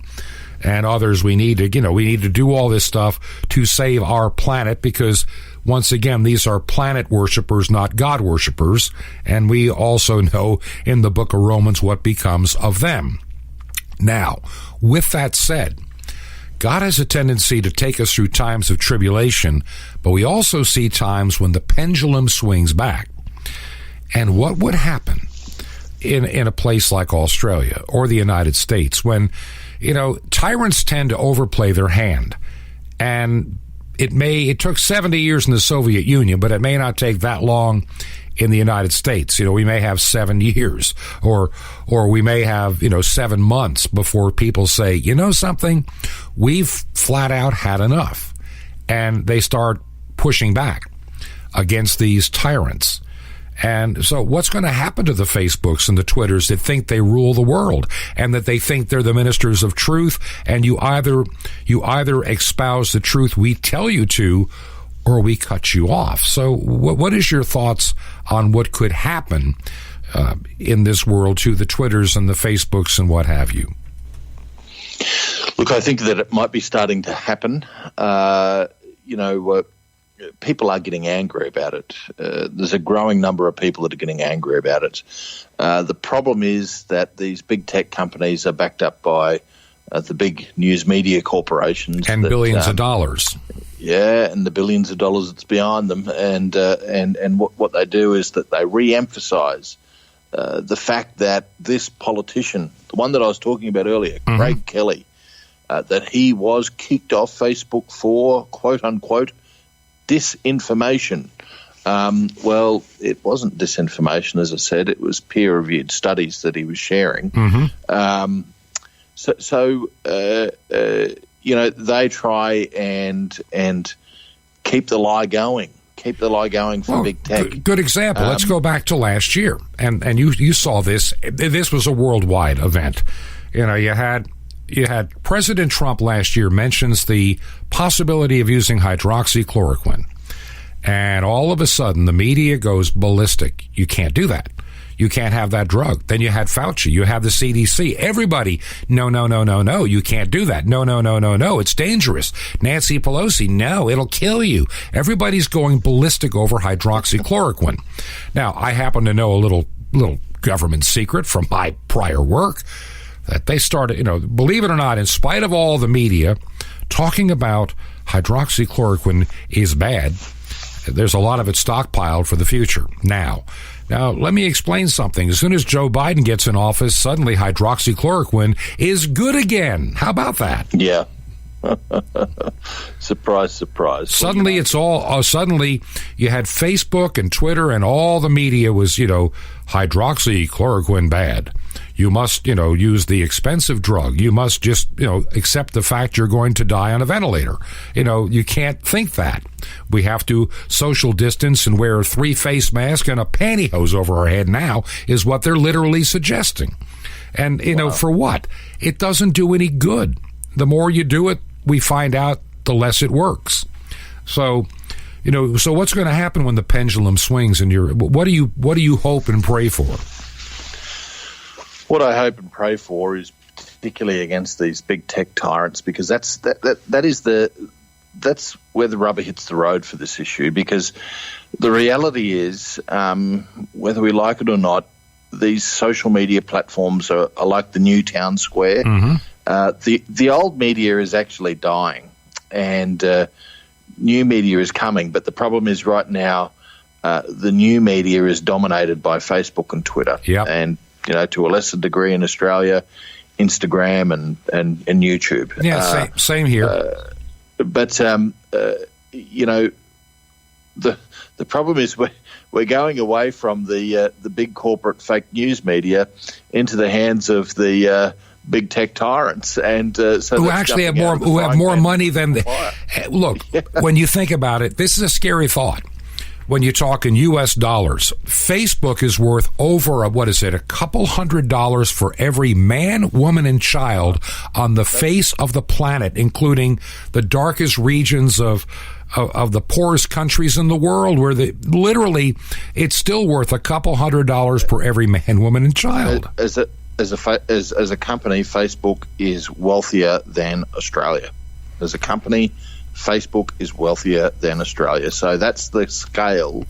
and others we need to do all this stuff to save our planet, because once again, these are planet worshipers, not God worshipers, and we also know in the book of Romans what becomes of them. Now, with that said, God has a tendency to take us through times of tribulation, but we also see times when the pendulum swings back. And what would happen in a place like Australia or the United States when, tyrants tend to overplay their hand? And it took 70 years in the Soviet Union, but it may not take that long in the United States. We may have 7 years, or we may have, 7 months before people say, something, we've flat out had enough. And they start pushing back against these tyrants. And so what's going to happen to the Facebooks and the Twitters that think they rule the world and that they think they're the ministers of truth, and you either espouse the truth we tell you to, or we cut you off? So what is your thoughts on what could happen in this world to the Twitters and the Facebooks and what have you? Look, I think that it might be starting to happen. People are getting angry about it. There's a growing number of people that are getting angry about it. The problem is that these big tech companies are backed up by the big news media corporations. And billions of dollars. Yeah, and the billions of dollars that's behind them. And what they do is that they re-emphasize the fact that this politician, the one that I was talking about earlier, Craig Kelly, that he was kicked off Facebook for, quote-unquote, disinformation. Well, it wasn't disinformation, as I said. It was peer-reviewed studies that he was sharing. They try and keep the lie going. Keep the lie going for big tech. Good example. Let's go back to last year, and you saw this. This was a worldwide event. You had President Trump last year mentions the possibility of using hydroxychloroquine, and all of a sudden the media goes ballistic. You can't do that. You can't have that drug. Then you had Fauci. You have the CDC. Everybody, no, you can't do that. No, it's dangerous. Nancy Pelosi, no, it'll kill you. Everybody's going ballistic over hydroxychloroquine. Now, I happen to know a little government secret from my prior work that they started, believe it or not, in spite of all the media talking about hydroxychloroquine is bad, there's a lot of it stockpiled for the future. Now, let me explain something. As soon as Joe Biden gets in office, suddenly hydroxychloroquine is good again. How about that? Yeah. Surprise. Suddenly it's all, suddenly you had Facebook and Twitter and all the media was, hydroxychloroquine bad. You must, use the expensive drug. You must just, accept the fact you're going to die on a ventilator. You can't think that. We have to social distance and wear a 3-face mask and a pantyhose over our head now is what they're literally suggesting. And, for what? It doesn't do any good. The more you do it, we find out the less it works. So, so what's going to happen when the pendulum swings and what do you hope and pray for? What I hope and pray for is particularly against these big tech tyrants, because that's where the rubber hits the road for this issue. Because the reality is, whether we like it or not, these social media platforms are like the new town square. The old media is actually dying, and new media is coming. But the problem is right now, the new media is dominated by Facebook and Twitter. Yep. And to a lesser degree in Australia, Instagram and YouTube. Yeah, same here. But the problem is we're going away from the big corporate fake news media into the hands of the big tech tyrants, and who actually have more money than the. Look, when you think about it, this is a scary thought. When you talk in U.S. dollars, Facebook is worth over a couple $100 for every man, woman, and child on the face of the planet, including the darkest regions of the poorest countries in the world, where it's still worth a couple $100 per every man, woman, and child. As a company, Facebook is wealthier than Australia. As a company, Facebook is wealthier than Australia. So that's the scale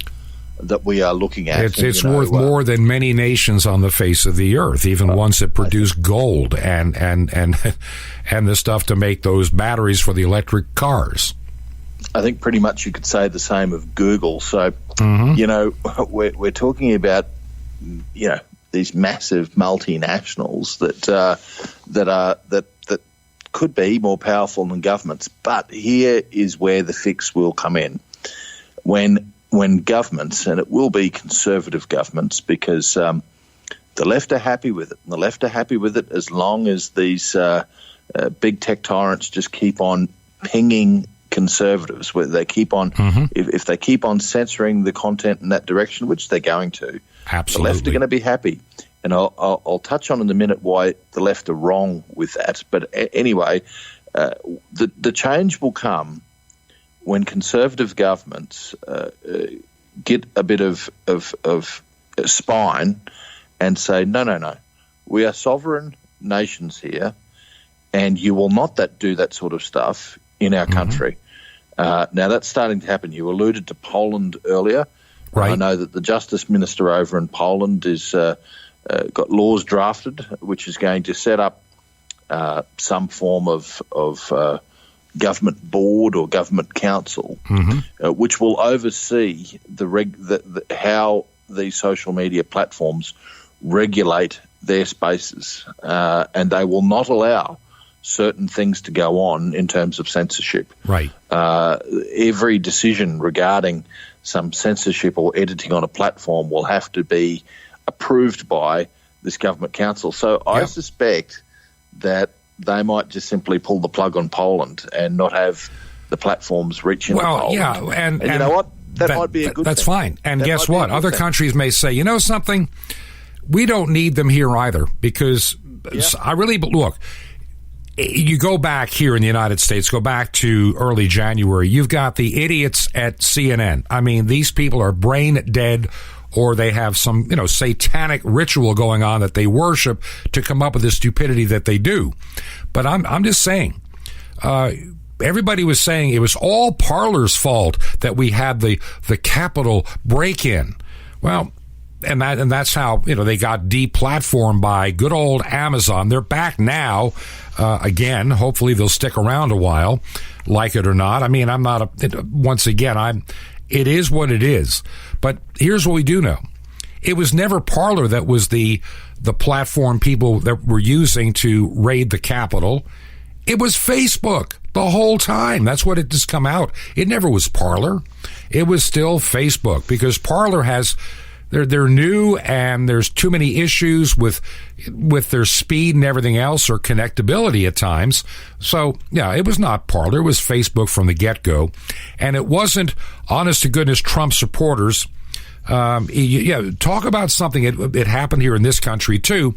that we are looking at. It's worth more than many nations on the face of the earth, even ones that produce gold and the stuff to make those batteries for the electric cars. I think pretty much you could say the same of Google. So, we're talking about, these massive multinationals that could be more powerful than governments. But here is where the fix will come in. When governments, and it will be conservative governments, because the left are happy with it. And the left are happy with it as long as these big tech tyrants just keep on pinging conservatives, where they keep on, if they keep on censoring the content in that direction, which they're going to, absolutely, the left are going to be happy. And I'll touch on in a minute why the left are wrong with that. But anyway, the change will come when conservative governments get a bit of spine and say, no, we are sovereign nations here, and you will not do that sort of stuff in our country. Now, that's starting to happen. You alluded to Poland earlier. Right. I know that the Justice Minister over in Poland is got laws drafted, which is going to set up some form of government board or government council, which will oversee how these social media platforms regulate their spaces, and they will not allow certain things to go on in terms of censorship. Right. Every decision regarding some censorship or editing on a platform will have to be approved by this government council. So I suspect that they might just simply pull the plug on Poland and not have the platforms reach into Poland. Yeah, and you know what? That might be a good That's thing. fine. And guess what? Other countries may say, you know something? We don't need them here either, because I really look. You go back here in the United States, go back to early January, you've got the idiots at CNN. I mean, these people are brain dead, or they have some, satanic ritual going on that they worship to come up with the stupidity that they do. But I'm just saying, everybody was saying it was all Parler's fault that we had the Capitol break-in. Well, and that's how, they got deplatformed by good old Amazon. They're back now. Again, hopefully they'll stick around a while, like it or not. I mean, it is what it is. But here's what we do know. It was never Parler that was the platform people that were using to raid the Capitol. It was Facebook the whole time. That's what it just come out. It never was Parler. It was still Facebook, because Parler has... They're new, and there's too many issues with their speed and everything else, or connectability at times. So, it was not Parler. It was Facebook from the get-go. And it wasn't, honest to goodness, Trump supporters. Talk about something. It happened here in this country, too.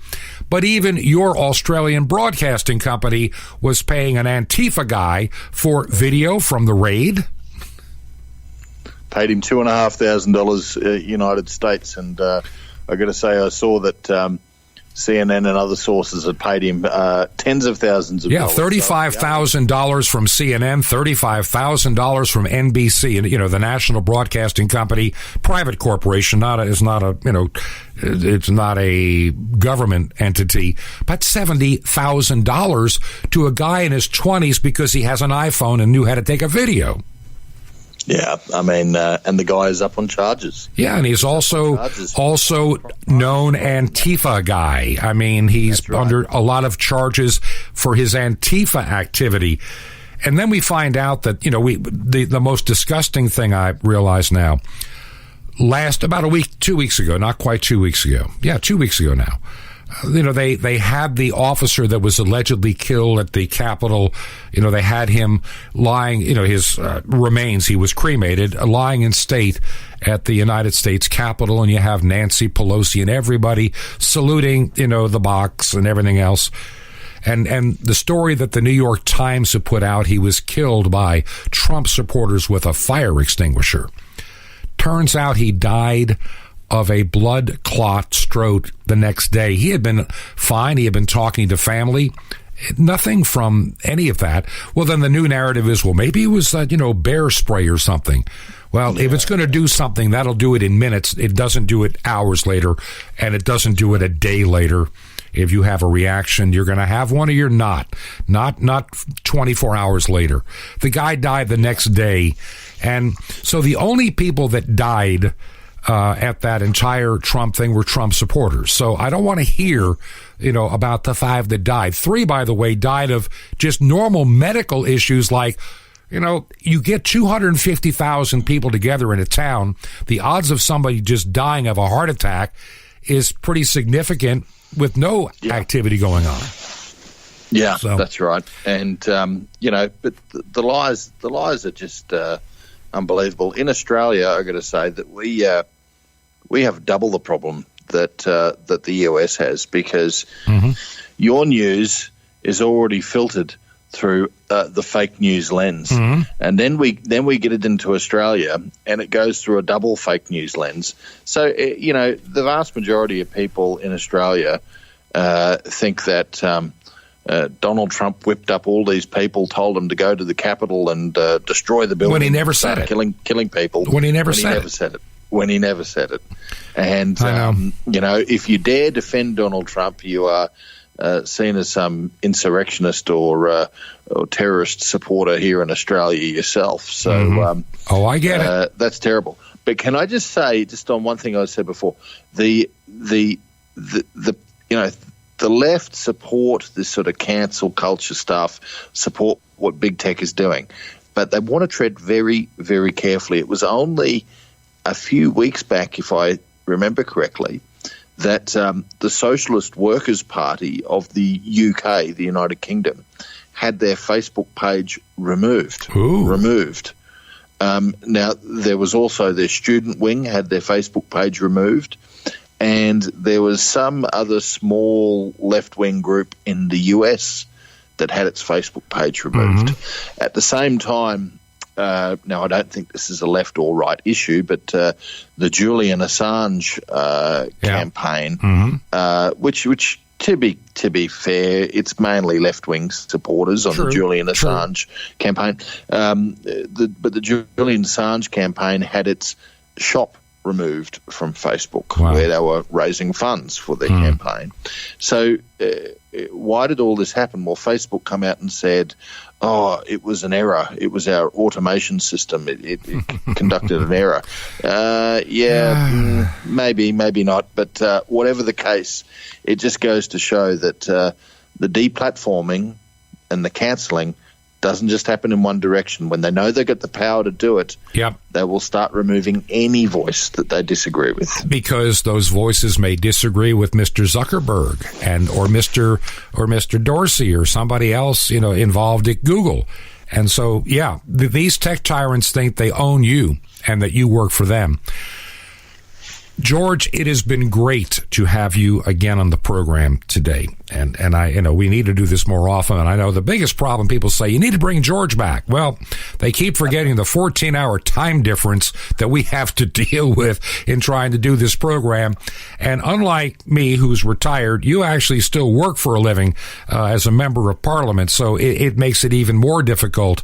But even your Australian broadcasting company was paying an Antifa guy for video from the raid. Paid him $2,500 United States, and I got to say, I saw that CNN and other sources had paid him tens of thousands of dollars. $35,000 from CNN, $35,000 from NBC, and the national broadcasting company, private corporation, it's not a government entity, but $70,000 to a guy in his 20s because he has an iPhone and knew how to take a video. Yeah, I mean, and the guy is up on charges. Yeah, and he's also known Antifa guy. I mean, he's under a lot of charges for his Antifa activity. And then we find out that, the most disgusting thing I realize now, about 2 weeks ago, not quite 2 weeks ago. Yeah, 2 weeks ago now. They had the officer that was allegedly killed at the Capitol. They had him lying, his remains, he was cremated, lying in state at the United States Capitol. And you have Nancy Pelosi and everybody saluting, the box and everything else. And the story that the New York Times had put out, he was killed by Trump supporters with a fire extinguisher. Turns out he died of a blood clot stroke the next day. He had been fine. He had been talking to family. Nothing from any of that. Well, then the new narrative is, well, maybe it was, bear spray or something. Well, if it's going to do something, that'll do it in minutes. It doesn't do it hours later, and it doesn't do it a day later. If you have a reaction, you're going to have one or you're not 24 hours later. The guy died the next day. And so the only people that died at that entire Trump thing were Trump supporters. So I don't want to hear, about the 5 that died. 3, by the way, died of just normal medical issues like, you get 250,000 people together in a town. The odds of somebody just dying of a heart attack is pretty significant with no activity going on. Yeah, so. That's right. And, but the lies are just unbelievable. In Australia, I've got to say that we have double the problem that the US has, because your news is already filtered through the fake news lens, and then we get it into Australia, and it goes through a double fake news lens. So the vast majority of people in Australia think that Donald Trump whipped up all these people, told them to go to the Capitol and destroy the building. When he never said it. Killing people. When he never said it. When he never said it. And, if you dare defend Donald Trump, you are seen as some insurrectionist or terrorist supporter here in Australia yourself. So, I get it. That's terrible. But can I just say, just on one thing I said before, the left support this sort of cancel culture stuff, support what big tech is doing, but they want to tread very, very carefully. It was only a few weeks back, if I remember correctly, that the Socialist Workers' Party of the UK, the United Kingdom, had their Facebook page removed. Now, there was also their student wing had their Facebook page removed, and there was some other small left-wing group in the US that had its Facebook page removed. At the same time, now I don't think this is a left or right issue, but the Julian Assange campaign, which to be fair, it's mainly left-wing supporters on the Julian Assange campaign. But the Julian Assange campaign had its shop removed from Facebook, where they were raising funds for their campaign. So why did all this happen? Well, Facebook come out and said, it was an error. It was our automation system. It conducted an error. Maybe not. But whatever the case, it just goes to show that the deplatforming and the cancelling doesn't just happen in one direction. When they know they've got the power to do it, they will start removing any voice that they disagree with. Because those voices may disagree with Mr. Zuckerberg or Mr. Dorsey or somebody else, involved at Google. And so, these tech tyrants think they own you and that you work for them. George, it has been great to have you again on the program today. And we need to do this more often. And I know the biggest problem, people say, you need to bring George back. Well, they keep forgetting the 14-hour time difference that we have to deal with in trying to do this program. And unlike me, who's retired, you actually still work for a living as a member of Parliament. So it makes it even more difficult.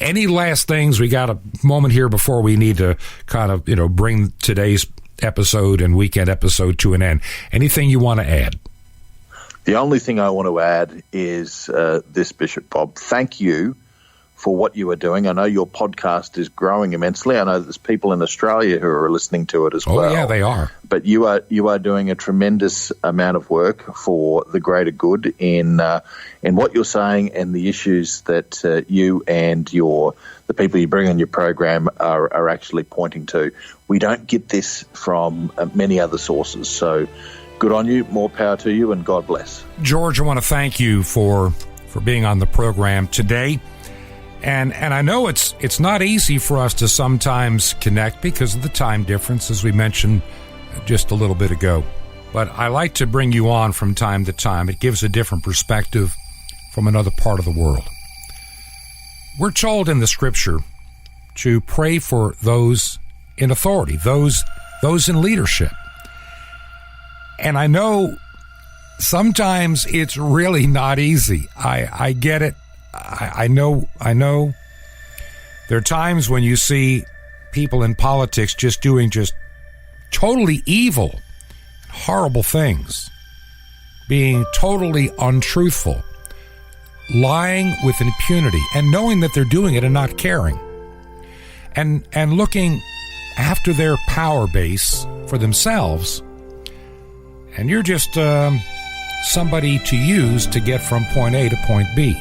Any last things? We got a moment here before we need to kind of, bring today's episode and weekend episode to an end. Anything you want to add? The only thing I want to add is this, Bishop Bob. Thank you for what you are doing. I know your podcast is growing immensely. I know there's people in Australia who are listening to it as well. Oh, yeah, they are. But you are doing a tremendous amount of work for the greater good in what you're saying and the issues that you and the people you bring on your program are actually pointing to. We don't get this from many other sources. So good on you, more power to you, and God bless. George, I want to thank you for being on the program today. And I know it's not easy for us to sometimes connect because of the time difference, as we mentioned just a little bit ago. But I like to bring you on from time to time. It gives a different perspective from another part of the world. We're told in the Scripture to pray for those in authority, those in leadership. And I know sometimes it's really not easy. I get it. I know. There are times when you see people in politics just doing just totally evil, horrible things, being totally untruthful, lying with impunity, and knowing that they're doing it and not caring, and looking after their power base for themselves, and you're just somebody to use to get from point A to point B.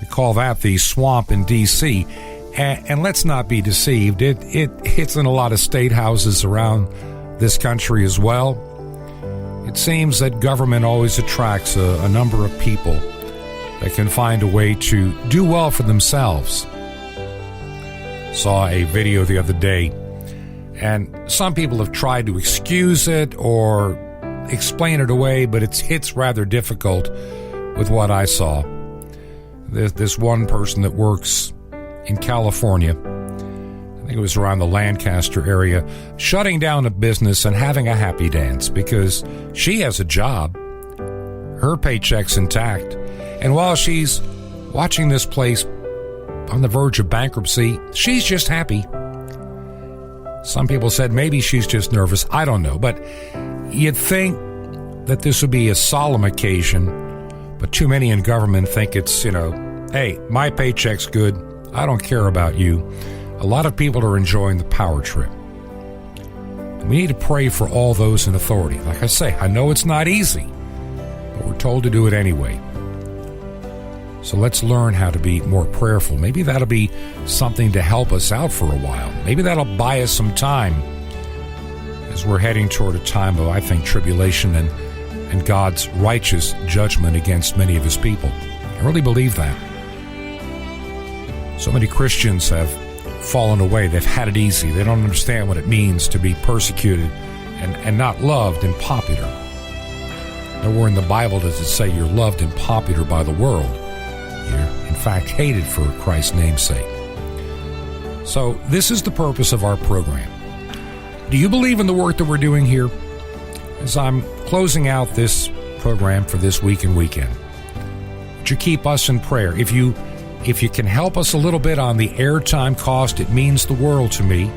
We call that the swamp in D.C., and let's not be deceived. It's in a lot of state houses around this country as well. It seems that government always attracts a number of people that can find a way to do well for themselves. Saw a video the other day, and some people have tried to excuse it or explain it away, but it's rather difficult with what I saw. This one person that works in California, I think it was around the Lancaster area, shutting down a business and having a happy dance because she has a job, her paycheck's intact, and while she's watching this place on the verge of bankruptcy, she's just happy. Some people said maybe she's just nervous. I don't know, but you'd think that this would be a solemn occasion, but too many in government think it's, hey, my paycheck's good. I don't care about you. A lot of people are enjoying the power trip. We need to pray for all those in authority. Like I say, I know it's not easy, but we're told to do it anyway. So let's learn how to be more prayerful. Maybe that'll be something to help us out for a while. Maybe that'll buy us some time as we're heading toward a time of, I think, tribulation and God's righteous judgment against many of his people. I really believe that. So many Christians have fallen away. They've had it easy. They don't understand what it means to be persecuted and not loved and popular. Nowhere in the Bible does it say you're loved and popular by the world. You're, in fact, hated for Christ's name's sake. So this is the purpose of our program. Do you believe in the work that we're doing here? As I'm closing out this program for this week and weekend, would you keep us in prayer? If you can help us a little bit on the airtime cost, it means the world to me.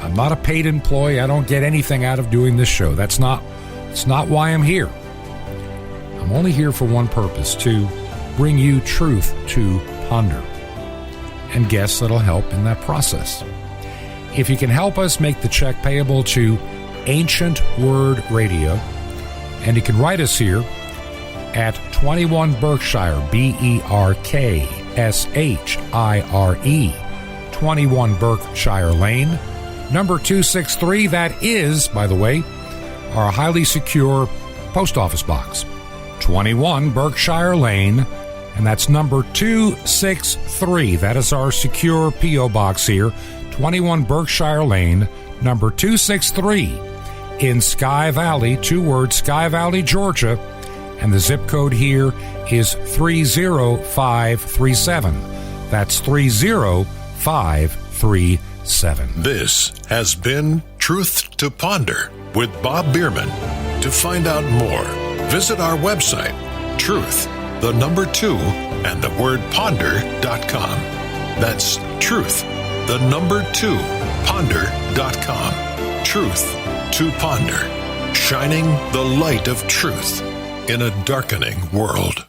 I'm not a paid employee. I don't get anything out of doing this show. It's not why I'm here. I'm only here for one purpose, to bring you truth to ponder and guests that'll help in that process. If you can help us make the check payable to Ancient Word Radio, and you can write us here at 21 Berkshire, Berkshire, 21 Berkshire Lane, number 263. That is, by the way, our highly secure post office box. 21 Berkshire Lane, and that's number 263. That is our secure P.O. box here, 21 Berkshire Lane, number 263, in Sky Valley, 2 words, Sky Valley, Georgia, and the zip code here is 30537. That's 30537. This has been Truth to Ponder with Bob Bierman. To find out more, visit our website, truth2ponder.com. That's truth2ponder.com. Truth to Ponder, shining the light of truth in a darkening world.